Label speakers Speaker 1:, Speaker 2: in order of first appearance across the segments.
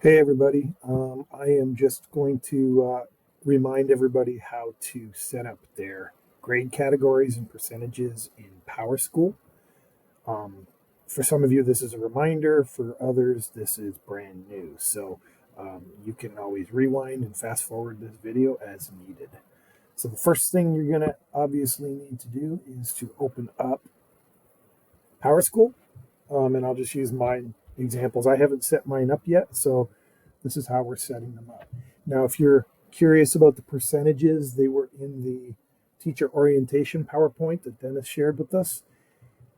Speaker 1: Hey everybody, I am just going to remind everybody how to set up their grade categories and percentages in PowerSchool. Um, for some of you, this is a reminder. For others, this is brand new. So you can always rewind and fast forward this video as needed. So the first thing you're going to obviously need to do is to open up PowerSchool. And I'll just use my examples. I haven't set mine up yet, so this is how we're setting them up. Now, if you're curious about the percentages, they were in the teacher orientation PowerPoint that Dennis shared with us.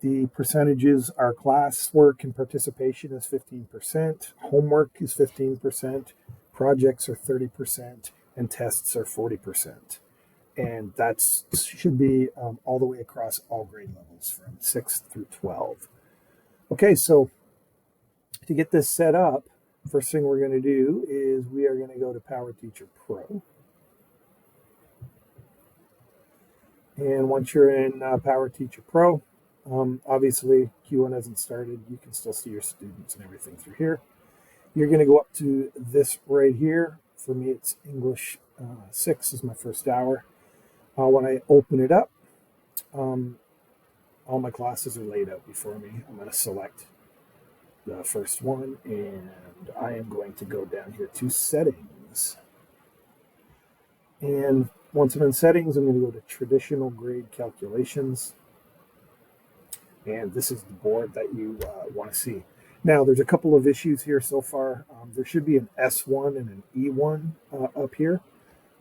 Speaker 1: The percentages are classwork and participation is 15%, homework is 15%, projects are 30%, and tests are 40%. And that should be all the way across all grade levels from 6th through 12. Okay, so to get this set up, first thing we're going to do is we are going to go to Power Teacher Pro. And once you're in Power Teacher Pro, obviously Q1 hasn't started. You can still see your students and everything through here. You're going to go up to this right here. For me, it's English 6 is my first hour. When I open it up, all my classes are laid out before me. I'm going to select the first one, and I am going to go down here to settings. And once I'm in settings, I'm going to go to traditional grade calculations. And this is the board that you want to see. Now, there's a couple of issues here so far. There should be an S1 and an E1 up here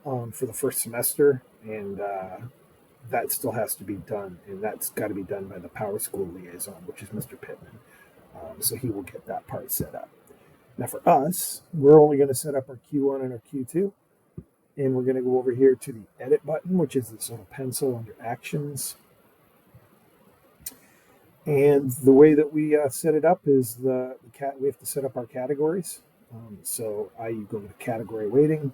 Speaker 1: for the first semester, and that still has to be done. And that's got to be done by the PowerSchool liaison, which is Mr. Pittman. So he will get that part set up. Now for us, we're only going to set up our Q1 and our Q2. And we're going to go over here to the edit button, which is this little pencil under actions. And the way that we set it up is we have to set up our categories. So I go to category weighting,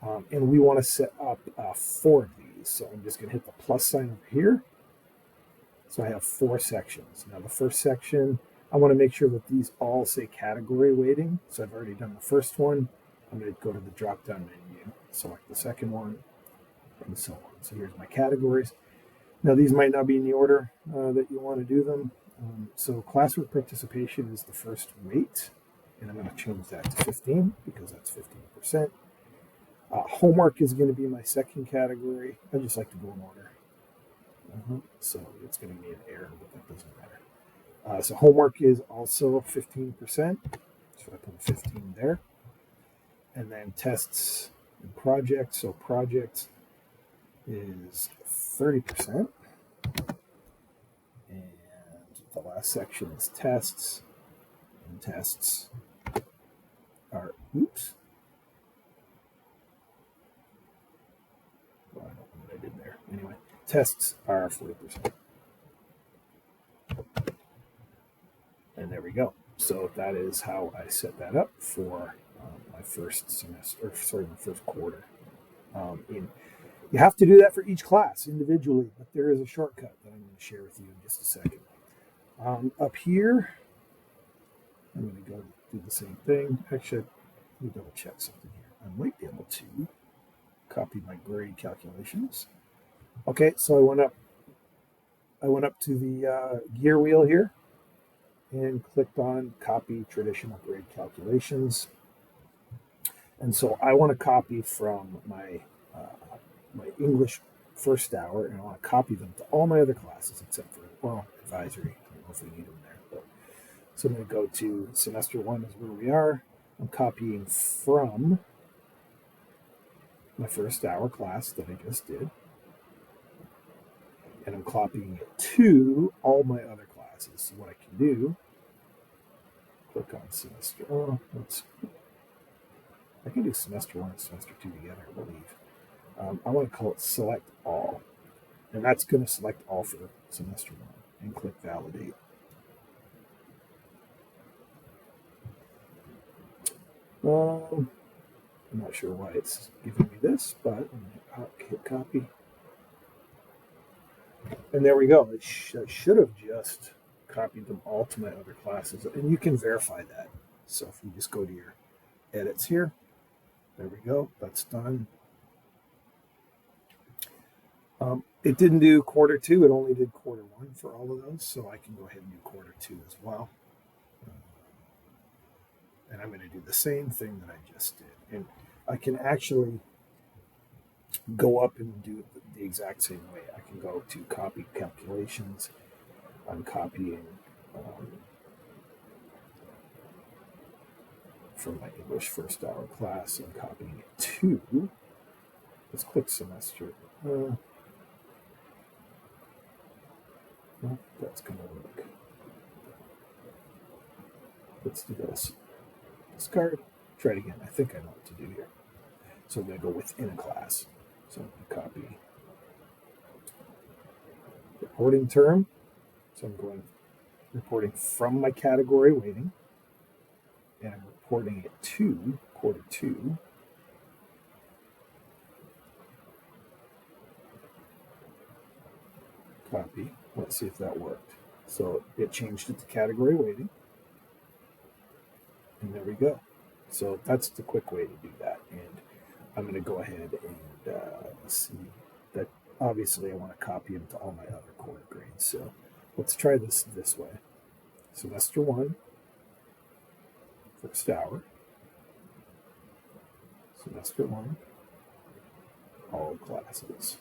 Speaker 1: and we want to set up 4 of these. So I'm just going to hit the plus sign over here. So I have 4 sections. Now the first section, I want to make sure that these all say category weighting. So I've already done the first one. I'm going to go to the drop-down menu, select the second one, and so on. So here's my categories. Now these might not be in the order that you want to do them. So classwork participation is the first weight, and I'm going to change that to 15 because that's 15%. Homework is going to be my second category. I just like to go in order. So it's going to be an error, but that doesn't matter. So homework is also 15%. So I put a 15 there. And then tests and projects. So projects is 30%. And the last section is tests. And tests are, oops. Well, I don't know what I did there. Anyway, tests are 40%. And there we go. So that is how I set that up for my first semester, my first quarter. You have to do that for each class individually, but there is a shortcut that I'm going to share with you in just a second. Up here, I'm going to go do the same thing. Actually, let me double check something here. I might be able to copy my grade calculations. Okay, so I went up to the gear wheel here and clicked on copy traditional grade calculations. And so I want to copy from my English first hour, and I want to copy them to all my other classes except for, advisory. I don't know if we need them there. But, so I'm going to go to semester 1 is where we are. I'm copying from my first hour class that I just did. And I'm copying it to all my other classes. So what I can do, click on semester. I can do semester 1 and semester 2 together, I believe. I want to call it select all. And that's going to select all for semester 1 and click validate. I'm not sure why it's giving me this, but I'm going to hit copy. And there we go. I should have just copied them all to my other classes. And you can verify that. So if you just go to your edits here, there we go, that's done. It didn't do quarter two, it only did quarter one for all of those, so I can go ahead and do quarter two as well. And I'm going to do the same thing that I just did. And I can actually go up and do it the exact same way. I can go to copy calculations. I'm copying from my English first hour class. I'm copying it to, let's click semester. Well, that's going to work. Let's do this. Discard. Try it again. I think I know what to do here. So I'm going to go within a class. So I'm going to copy reporting term. So I'm going reporting from my category weighting. And I'm reporting it to quarter two. Copy. Let's see if that worked. So it changed it to category weighting. And there we go. So that's the quick way to do that. And I'm going to go ahead and let's see that. Obviously, I want to copy them to all my other quarter grades. So let's try this way. Semester one, first hour. Semester one, all classes.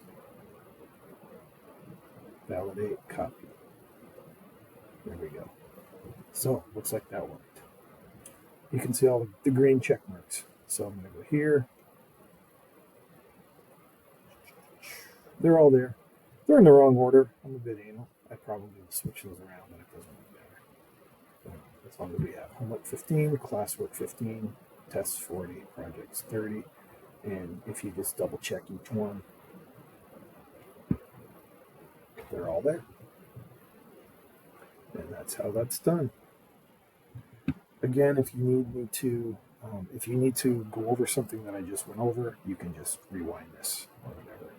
Speaker 1: Validate, copy. There we go. So looks like that worked. You can see all the green check marks. So I'm going to go here. They're all there. They're in the wrong order. I'm a bit anal. I probably will switch those around, but it doesn't look better. As long as we have homework 15, classwork 15, tests 40, projects 30. And if you just double check each one, they're all there. And that's how that's done. Again, if you need to go over something that I just went over, you can just rewind this or whatever.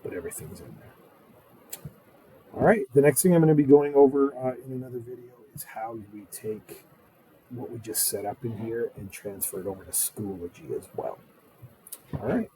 Speaker 1: But everything's in there. All right, the next thing I'm going to be going over in another video is how we take what we just set up in here and transfer it over to Schoology as well. All right.